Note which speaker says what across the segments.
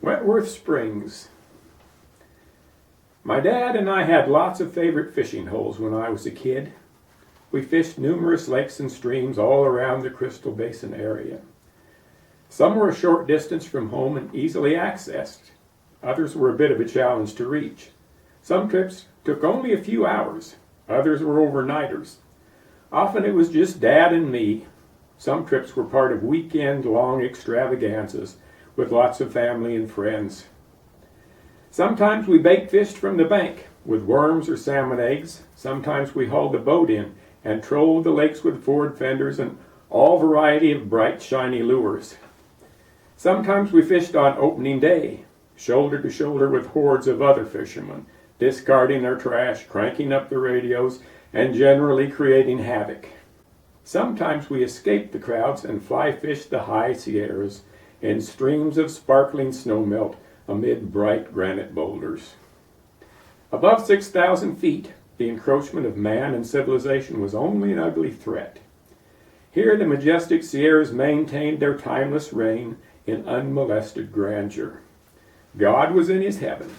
Speaker 1: Wentworth Springs. My dad and I had lots of favorite fishing holes when I was a kid. We fished numerous lakes and streams all around the Crystal Basin area. Some were a short distance from home and easily accessed. Others were a bit of a challenge to reach. Some trips took only a few hours. Others were overnighters. Often it was just Dad and me. Some trips were part of weekend-long extravaganzas with lots of family and friends. Sometimes we bait fished from the bank with worms or salmon eggs. Sometimes we hauled the boat in and trolled the lakes with Ford fenders and all variety of bright, shiny lures. Sometimes we fished on opening day, shoulder to shoulder with hordes of other fishermen, discarding their trash, cranking up the radios, and generally creating havoc. Sometimes we escaped the crowds and fly fished the high Sierras in streams of sparkling snowmelt amid bright granite boulders. Above 6,000 feet, the encroachment of man and civilization was only an ugly threat. Here the majestic Sierras maintained their timeless reign in unmolested grandeur. God was in his heaven.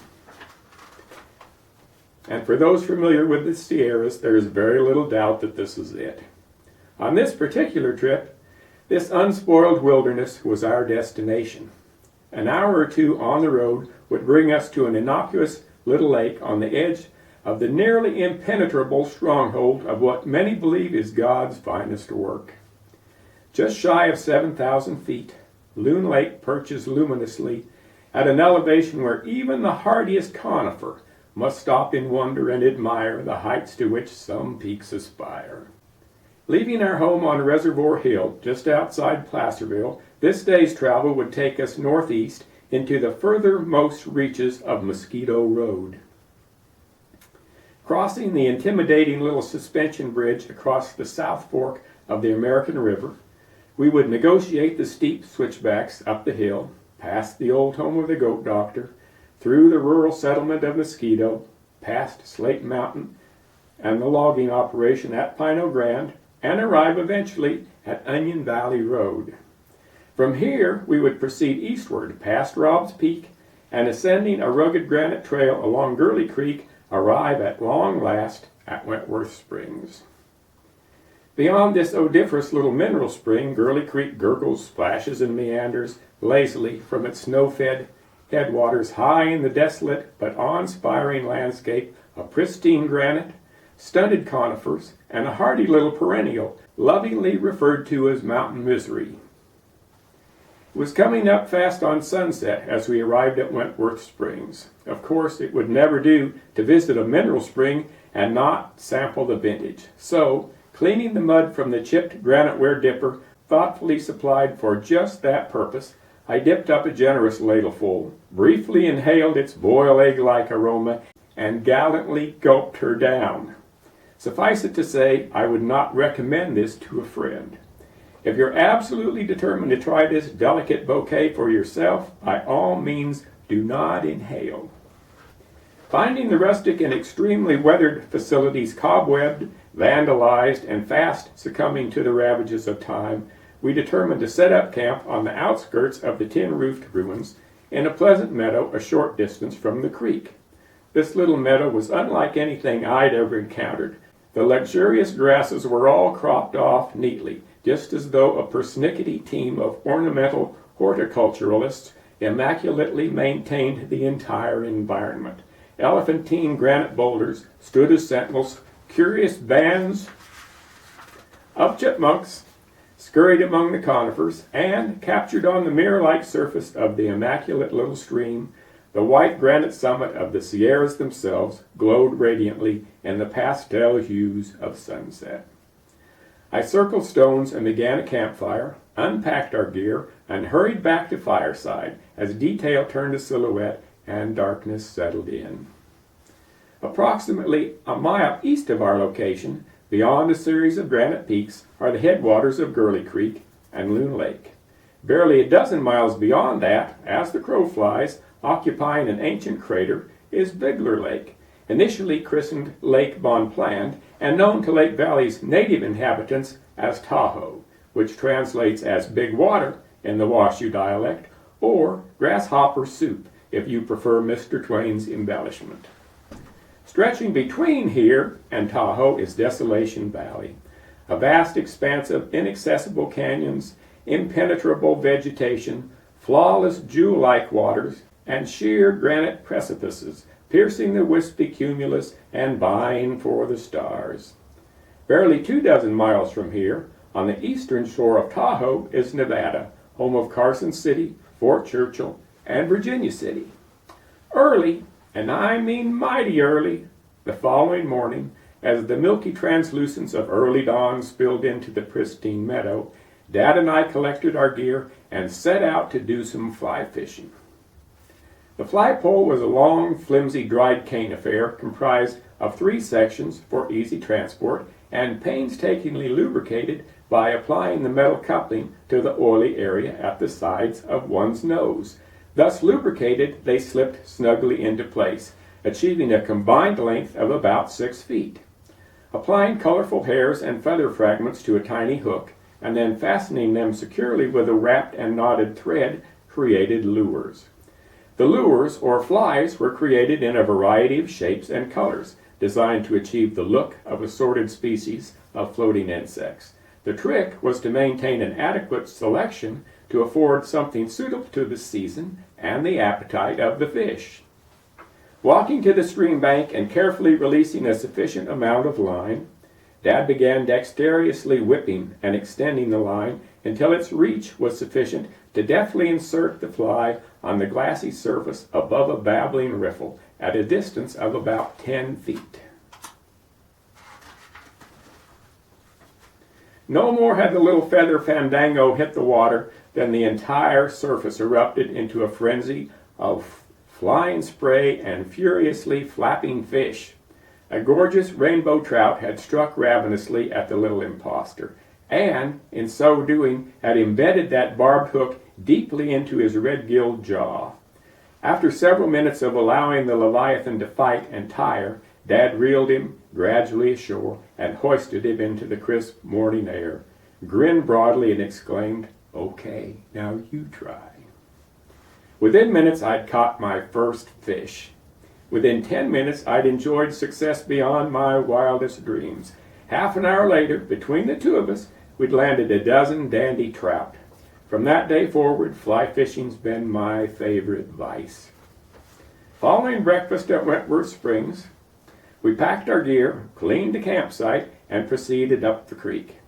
Speaker 1: And for those familiar with the Sierras, there is very little doubt that this is it. On this particular trip, this unspoiled wilderness was our destination. An hour or two on the road would bring us to an innocuous little lake on the edge of the nearly impenetrable stronghold of what many believe is God's finest work. Just shy of 7,000 feet, Loon Lake perches luminously at an elevation where even the hardiest conifer must stop in wonder and admire the heights to which some peaks aspire. Leaving our home on Reservoir Hill, just outside Placerville, this day's travel would take us northeast into the furthermost reaches of Mosquito Road. Crossing the intimidating little suspension bridge across the South Fork of the American River, we would negotiate the steep switchbacks up the hill, past the old home of the goat doctor, through the rural settlement of Mosquito, past Slate Mountain and the logging operation at Pino Grande, and arrive eventually at Onion Valley Road. From here, we would proceed eastward past Robb's Peak and ascending a rugged granite trail along Gerle Creek, arrive at long last at Wentworth Springs. Beyond this odoriferous little mineral spring, Gerle Creek gurgles, splashes, and meanders lazily from its snow-fed headwaters high in the desolate but awe-inspiring landscape of pristine granite, stunted conifers, and a hardy little perennial lovingly referred to as Mountain Misery. It was coming up fast on sunset as we arrived at Wentworth Springs. Of course, it would never do to visit a mineral spring and not sample the vintage. So, cleaning the mud from the chipped graniteware dipper, thoughtfully supplied for just that purpose, I dipped up a generous ladleful, briefly inhaled its boiled egg-like aroma, and gallantly gulped her down. Suffice it to say, I would not recommend this to a friend. If you're absolutely determined to try this delicate bouquet for yourself, by all means, do not inhale. Finding the rustic and extremely weathered facilities cobwebbed, vandalized, and fast succumbing to the ravages of time, we determined to set up camp on the outskirts of the tin-roofed ruins in a pleasant meadow a short distance from the creek. This little meadow was unlike anything I'd ever encountered. The luxurious grasses were all cropped off neatly, just as though a persnickety team of ornamental horticulturalists immaculately maintained the entire environment. Elephantine granite boulders stood as sentinels. Curious bands of chipmunks scurried among the conifers, and, captured on the mirror-like surface of the immaculate little stream, the white granite summit of the Sierras themselves glowed radiantly in the pastel hues of sunset. I circled stones and began a campfire, unpacked our gear, and hurried back to fireside as detail turned to silhouette and darkness settled in. Approximately a mile east of our location, beyond a series of granite peaks, are the headwaters of Gerle Creek and Loon Lake. Barely a dozen miles beyond that, as the crow flies, occupying an ancient crater, is Bigler Lake, initially christened Lake Bonpland and known to Lake Valley's native inhabitants as Tahoe, which translates as big water in the Washoe dialect, or grasshopper soup if you prefer Mr. Twain's embellishment. Stretching between here and Tahoe is Desolation Valley, a vast expanse of inaccessible canyons, impenetrable vegetation, flawless jewel-like waters, and sheer granite precipices piercing the wispy cumulus and vying for the stars. Barely 24 miles from here, on the eastern shore of Tahoe, is Nevada, home of Carson City, Fort Churchill, and Virginia City. Early, and I mean mighty early, the following morning, as the milky translucence of early dawn spilled into the pristine meadow, Dad and I collected our gear and set out to do some fly fishing. The fly pole was a long, flimsy, dried cane affair comprised of 3 sections for easy transport and painstakingly lubricated by applying the metal coupling to the oily area at the sides of one's nose. Thus lubricated, they slipped snugly into place, achieving a combined length of about 6 feet. Applying colorful hairs and feather fragments to a tiny hook, and then fastening them securely with a wrapped and knotted thread, created lures. The lures, or flies, were created in a variety of shapes and colors, designed to achieve the look of assorted species of floating insects. The trick was to maintain an adequate selection to afford something suitable to the season and the appetite of the fish. Walking to the stream bank and carefully releasing a sufficient amount of line, Dad began dexterously whipping and extending the line until its reach was sufficient to deftly insert the fly on the glassy surface above a babbling riffle at a distance of about 10 feet. No more had the little feather fandango hit the water than the entire surface erupted into a frenzy of flying spray and furiously flapping fish. A gorgeous rainbow trout had struck ravenously at the little impostor, and, in so doing, had embedded that barbed hook deeply into his red-gilled jaw. After several minutes of allowing the Leviathan to fight and tire, Dad reeled him gradually ashore and hoisted him into the crisp morning air, grinned broadly and exclaimed, "Okay, now you try." Within minutes I'd caught my first fish. Within 10 minutes I'd enjoyed success beyond my wildest dreams. Half an hour later, between the 2 of us, we'd landed a dozen dandy trout. From that day forward, fly fishing's been my favorite vice. Following breakfast at Wentworth Springs, we packed our gear, cleaned the campsite, and proceeded up the creek.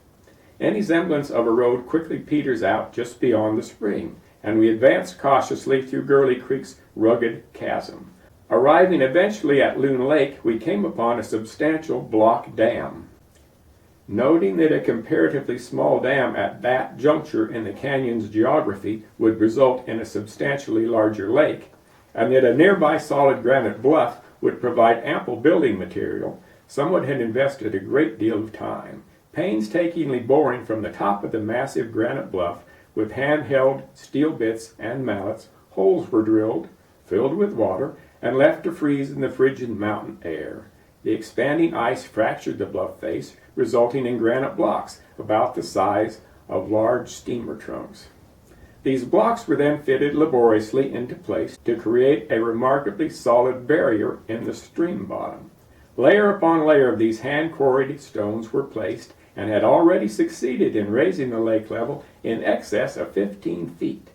Speaker 1: Any semblance of a road quickly peters out just beyond the spring, and we advanced cautiously through Gerle Creek's rugged chasm. Arriving eventually at Loon Lake, we came upon a substantial block dam. Noting that a comparatively small dam at that juncture in the canyon's geography would result in a substantially larger lake, and that a nearby solid granite bluff would provide ample building material, someone had invested a great deal of time, painstakingly boring from the top of the massive granite bluff with handheld steel bits and mallets. Holes were drilled, filled with water, and left to freeze in the frigid mountain air. The expanding ice fractured the bluff face, resulting in granite blocks about the size of large steamer trunks. These blocks were then fitted laboriously into place to create a remarkably solid barrier in the stream bottom. Layer upon layer of these hand-quarried stones were placed and had already succeeded in raising the lake level in excess of 15 feet.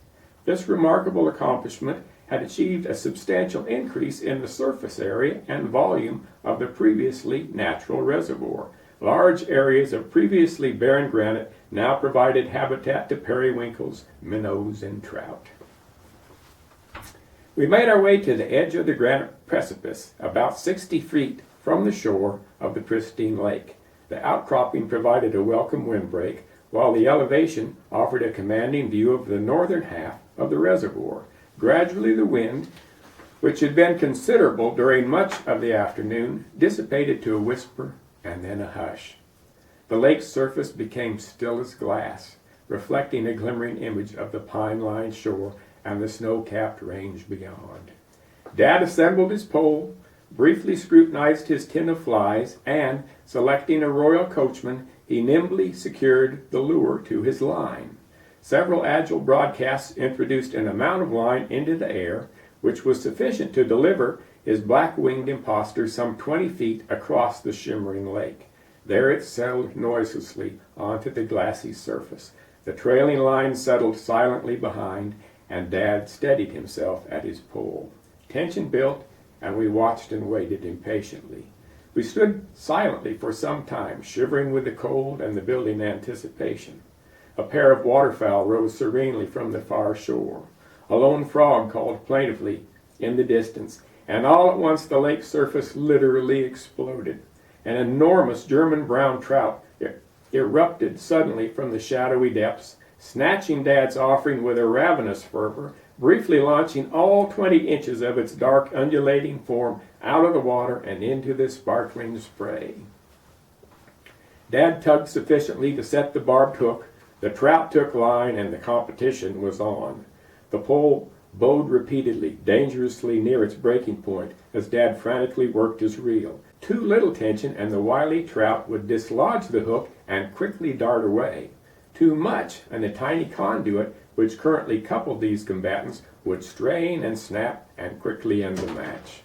Speaker 1: This remarkable accomplishment had achieved a substantial increase in the surface area and volume of the previously natural reservoir. Large areas of previously barren granite now provided habitat to periwinkles, minnows, and trout. We made our way to the edge of the granite precipice, about 60 feet from the shore of the pristine lake. The outcropping provided a welcome windbreak, while the elevation offered a commanding view of the northern half of the reservoir. Gradually the wind, which had been considerable during much of the afternoon, dissipated to a whisper and then a hush. The lake's surface became still as glass, reflecting a glimmering image of the pine-lined shore and the snow-capped range beyond. Dad assembled his pole, briefly scrutinized his tin of flies, and, selecting a royal coachman, he nimbly secured the lure to his line. Several agile broadcasts introduced an amount of line into the air, which was sufficient to deliver his black-winged impostor some 20 feet across the shimmering lake. There it settled noiselessly onto the glassy surface. The trailing line settled silently behind, and Dad steadied himself at his pole. Tension built, and we watched and waited impatiently. We stood silently for some time, shivering with the cold and the building anticipation. A pair of waterfowl rose serenely from the far shore. A lone frog called plaintively in the distance, and all at once the lake surface literally exploded. An enormous German brown trout erupted suddenly from the shadowy depths, snatching Dad's offering with a ravenous fervor, briefly launching all 20 inches of its dark, undulating form out of the water and into the sparkling spray. Dad tugged sufficiently to set the barbed hook, the trout took line, and the competition was on. The pole bowed repeatedly, dangerously near its breaking point, as Dad frantically worked his reel. Too little tension, and the wily trout would dislodge the hook and quickly dart away. Too much, and the tiny conduit which currently coupled these combatants would strain and snap and quickly end the match.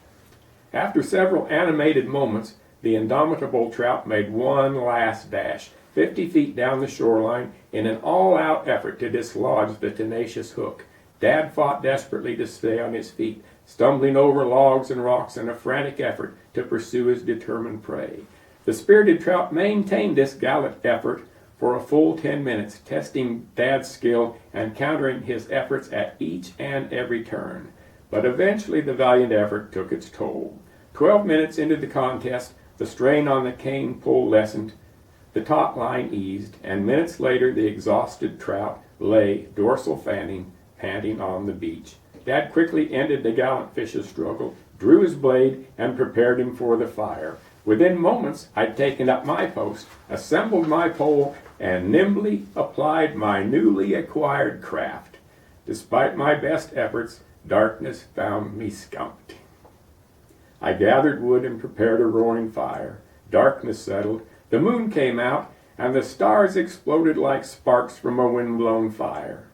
Speaker 1: After several animated moments, the indomitable trout made one last dash, 50 feet down the shoreline, in an all-out effort to dislodge the tenacious hook. Dad fought desperately to stay on his feet, stumbling over logs and rocks in a frantic effort to pursue his determined prey. The spirited trout maintained this gallant effort for a full 10 minutes, testing Dad's skill and countering his efforts at each and every turn. But eventually the valiant effort took its toll. 12 minutes into the contest, the strain on the cane pole lessened, the taut line eased, and minutes later the exhausted trout lay, dorsal fanning, panting on the beach. Dad quickly ended the gallant fish's struggle, drew his blade, and prepared him for the fire. Within moments, I'd taken up my post, assembled my pole, and nimbly applied my newly acquired craft. Despite my best efforts, darkness found me scumped. I gathered wood and prepared a roaring fire. Darkness settled, the moon came out, and the stars exploded like sparks from a wind-blown fire.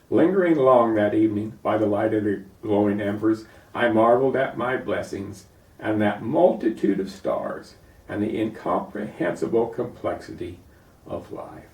Speaker 1: Lingering long that evening by the light of the glowing embers, I marveled at my blessings and that multitude of stars and the incomprehensible complexity of life.